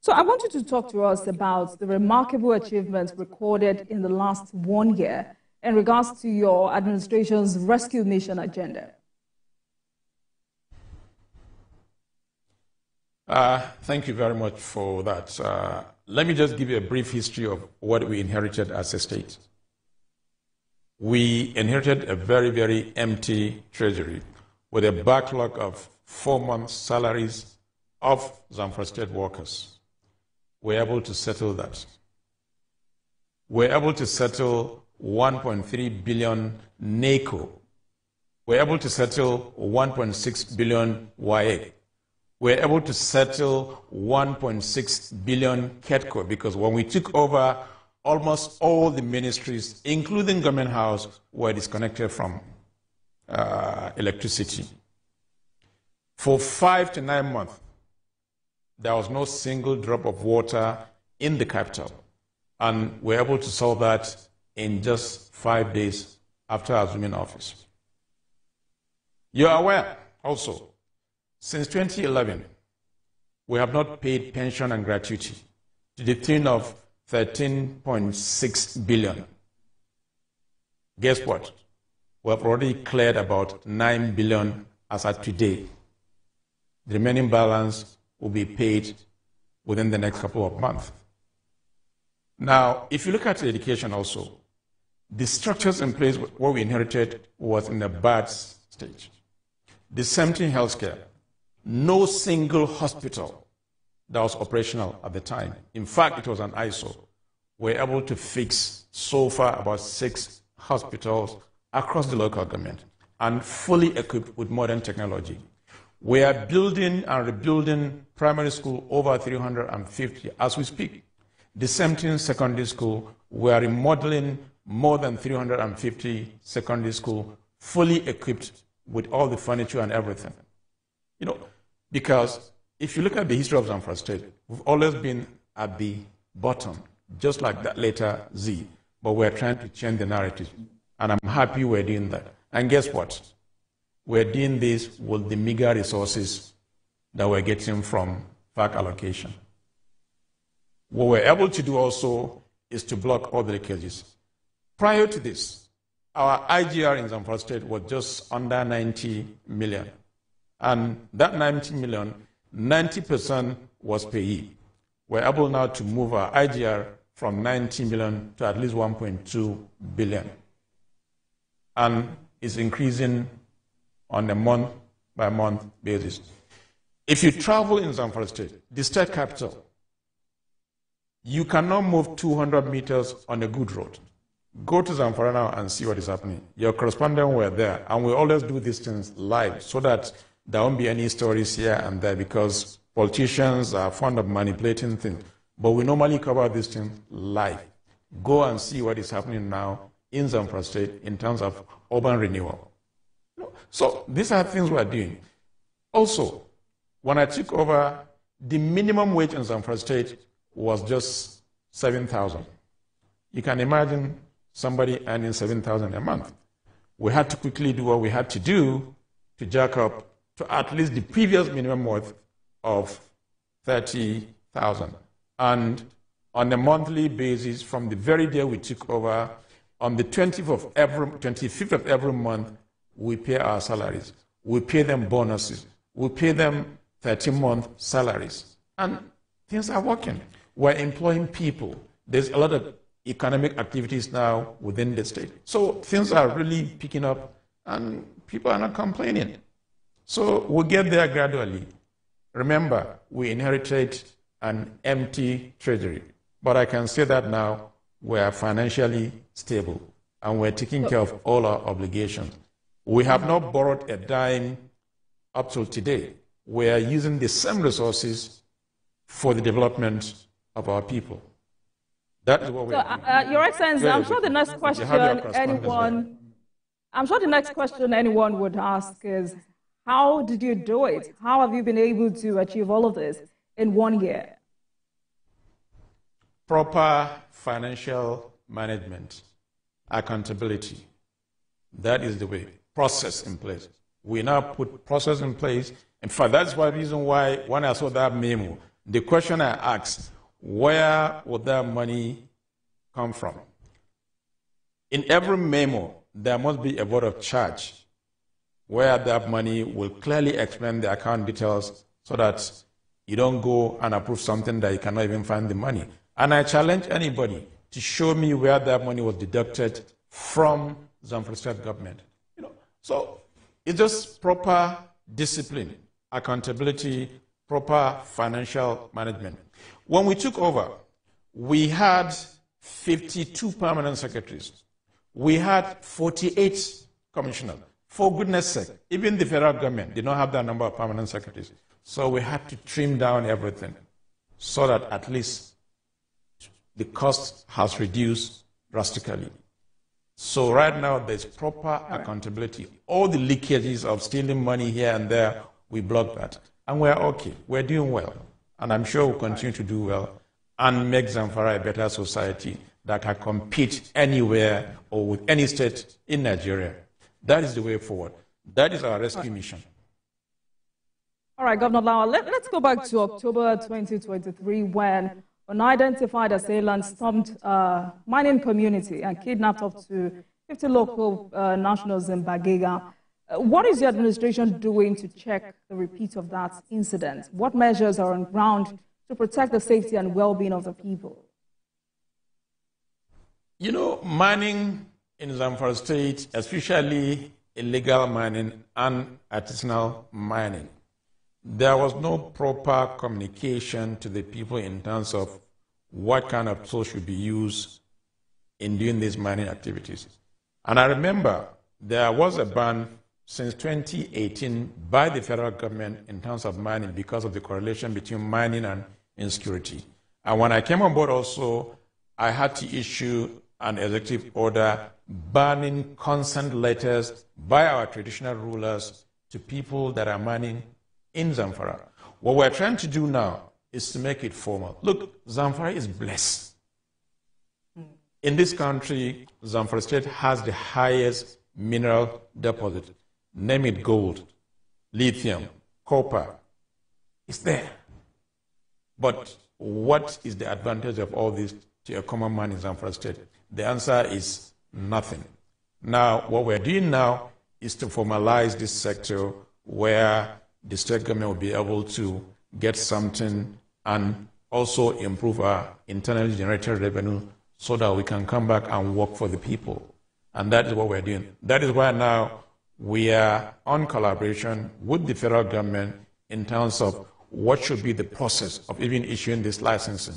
So I want you to talk to us about the remarkable achievements recorded in the last 1 year in regards to your administration's rescue mission agenda. Thank you very much for that. Let me just give you a brief history of what we inherited as a state. We inherited a very, very empty treasury with a backlog of 4 months' salaries of Zamfara state workers. We're able to settle that. We're able to settle 1.3 billion NACO. We're able to settle 1.6 billion YA. We're able to settle 1.6 billion KETCO because when we took over, almost all the ministries, including Government House, were disconnected from electricity. For 5 to 9 months, there was no single drop of water in the capital. And we're able to solve that in just 5 days after assuming office. You're aware also, since 2011, we have not paid pension and gratuity to the tune of 13.6 billion. Guess what? We have already cleared about 9 billion as at today. The remaining balance will be paid within the next couple of months. Now, if you look at education also, the structures in place, what we inherited was in a bad stage. The same thing healthcare. No single hospital that was operational at the time. In fact, it was an ISO. We're able to fix so far about 6 hospitals across the local government and fully equipped with modern technology. We are building and rebuilding primary school over 350 as we speak. The same thing secondary school. We are remodeling more than 350 secondary school fully equipped with all the furniture and everything. You know, because if you look at the history of Zamfara State, we've always been at the bottom, just like that letter Z. But we're trying to change the narrative. And I'm happy we're doing that. And guess what? We're doing this with the meager resources that we're getting from FAC allocation. What we're able to do also is to block all the leakages. Prior to this, our IGR in Zamfara State was just under 90 million. And that 90 million, 90% was payee. We're able now to move our IGR from 90 million to at least 1.2 billion. And it's increasing on a month-by-month basis. If you travel in Zamfara State, the state capital, you cannot move 200 meters on a good road. Go to Zamfara now and see what is happening. Your correspondent were there, and we always do these things live so that there won't be any stories here and there because politicians are fond of manipulating things. But we normally cover these things live. Go and see what is happening now in Zamfara State in terms of urban renewal. So these are things we are doing. Also, when I took over, the minimum wage in Zamfara State was just 7,000. You can imagine somebody earning 7,000 a month. We had to quickly do what we had to do to jack up to at least the previous minimum wage of 30,000. And on a monthly basis, from the very day we took over, on the 25th of every month, we pay our salaries. We pay them bonuses. We pay them 13-month salaries. And things are working. We're employing people. There's a lot of economic activities now within the state. So things are really picking up and people are not complaining. So we'll get there gradually. Remember, we inherited an empty treasury. But I can say that now we are financially stable and we're taking care of all our obligations. We have not borrowed a dime up till today. We are using the same resources for the development of our people. That is what we are doing. Your Excellency, I'm sure the next question anyone would ask is, how did you do it? How have you been able to achieve all of this in 1 year? Proper financial management, accountability. That is the way. Process in place. We now put process in place. In fact, that's one reason why when I saw that memo, The question I asked, where would that money come from? In every memo, there must be a word of charge where that money will clearly explain the account details so that you don't go and approve something that you cannot even find the money. And I challenge anybody to show me where that money was deducted from Zamfara State government. So it's just proper discipline, accountability, proper financial management. When we took over, we had 52 permanent secretaries. We had 48 commissioners. For goodness sake, even the federal government did not have that number of permanent secretaries. So we had to trim down everything so that at least the cost has reduced drastically. So right now, there's proper accountability. All the leakages of stealing money here and there, we block that. And we're okay. We're doing well. And I'm sure we'll continue to do well and make Zamfara a better society that can compete anywhere or with any state in Nigeria. That is the way forward. That is our rescue mission. All right, Governor Lawal, let's go back to October 2023 when unidentified assailants stormed mining community and kidnapped up to 50 local nationals in Bagega. What is the administration doing to check the repeat of that incident? What measures are on ground to protect the safety and well-being of the people? Mining in Zamfara State, especially illegal mining and artisanal mining, there was no proper communication to the people in terms of what kind of tools should be used in doing these mining activities. And I remember there was a ban since 2018 by the federal government in terms of mining because of the correlation between mining and insecurity. And when I came on board also, I had to issue an executive order banning consent letters by our traditional rulers to people that are mining in Zamfara. What we're trying to do now is to make it formal. Look, Zamfara is blessed. In this country, Zamfara State has the highest mineral deposit. Name it gold, lithium, copper. It's there. But what is the advantage of all this to a common man in Zamfara State? The answer is nothing. Now, what we're doing now is to formalize this sector where the state government will be able to get something and also improve our internally generated revenue so that we can come back and work for the people. And that is what we're doing. That is why now we are on collaboration with the federal government in terms of what should be the process of even issuing this licensing,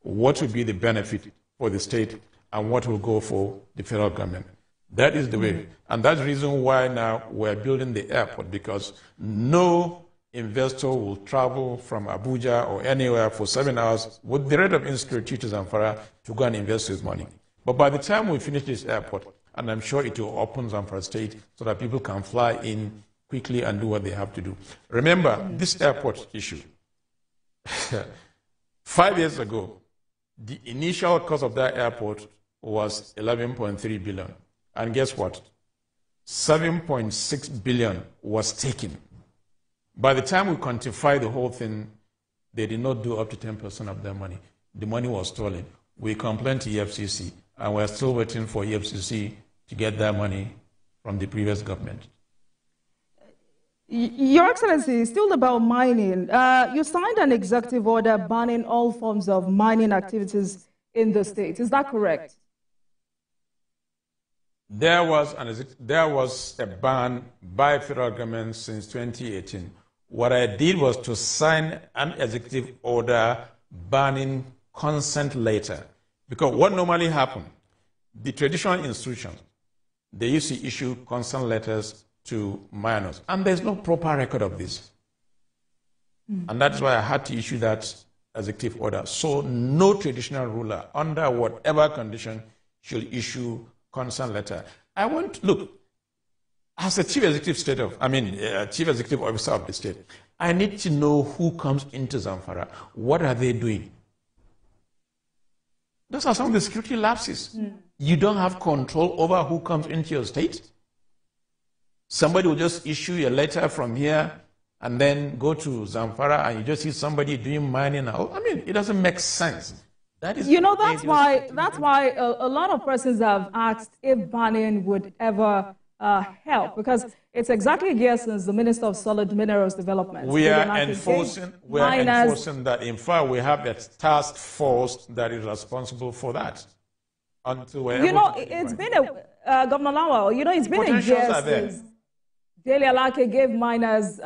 what would be the benefit for the state, and what will go for the federal government. That is the way. And that's the reason why now we're building the airport, because no investor will travel from Abuja or anywhere for 7 hours with the rate of insecurity to Zamfara to go and invest his money. But by the time we finish this airport, and I'm sure it will open Zamfara State so that people can fly in quickly and do what they have to do. Remember, this airport issue, 5 years ago, the initial cost of that airport was 11.3 billion. And guess what? 7.6 billion was taken. By the time we quantify the whole thing, they did not do up to 10% of their money. The money was stolen. We complained to EFCC, and we're still waiting for EFCC to get that money from the previous government. Your Excellency, still about mining. You signed an executive order banning all forms of mining activities in the state. Is that correct? There was a ban by federal government since 2018. What I did was to sign an executive order banning consent letter. Because what normally happened, the traditional institutions, they used to issue consent letters to minors. And there's no proper record of this. And that's why I had to issue that executive order. So no traditional ruler, under whatever condition, should issue consent letter. Look, as a chief executive chief executive officer of the state, I need to know who comes into Zamfara. What are they doing? Those are some of the security lapses. You don't have control over who comes into your state. Somebody will just issue a letter from here and then go to Zamfara and you just see somebody doing mining. I mean, it doesn't make sense. That is, that's why a lot of persons have asked if banning would ever help, because it's exactly a year since the Minister of Solid Minerals Development. We are enforcing that. In fact, we have a task force that is responsible for that. It's been Governor Lawal, it's been a year since Dele Alake gave miners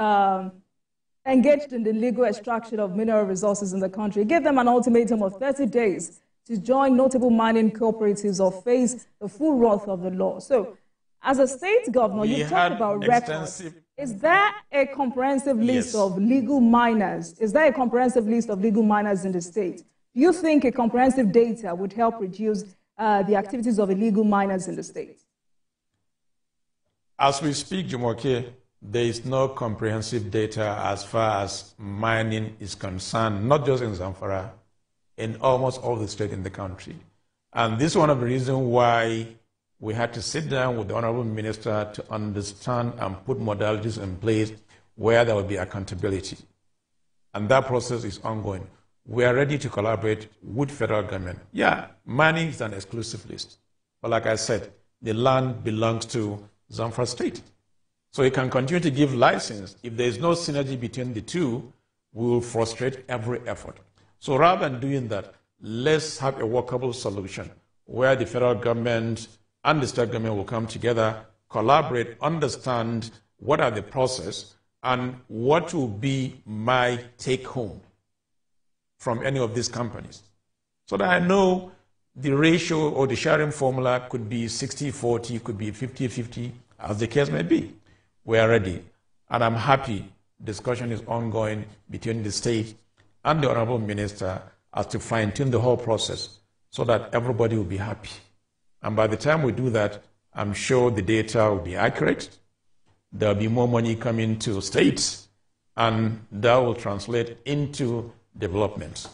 engaged in the illegal extraction of mineral resources in the country, gave them an ultimatum of 30 days to join notable mining cooperatives or face the full wrath of the law. So, as a state governor, you talked about records. Is there a comprehensive list of legal miners? Is there a comprehensive list of legal miners in the state? Do you think a comprehensive data would help reduce the activities of illegal miners in the state? As we speak, Jumoke, there is no comprehensive data as far as mining is concerned, not just in Zamfara, in almost all the states in the country. And this is one of the reasons why we had to sit down with the Honorable Minister to understand and put modalities in place where there will be accountability. And that process is ongoing. We are ready to collaborate with federal government. Yeah, mining is an exclusive list. But like I said, the land belongs to Zamfara State. So it can continue to give license. If there is no synergy between the two, we will frustrate every effort. So rather than doing that, let's have a workable solution where the federal government and the state government will come together, collaborate, understand what are the process and what will be my take home from any of these companies. So that I know the ratio or the sharing formula could be 60-40, could be 50-50, as the case may be. We are ready. And I'm happy discussion is ongoing between the state and the Honorable Minister as to fine-tune the whole process so that everybody will be happy. And by the time we do that, I'm sure the data will be accurate. There will be more money coming to states, and that will translate into development.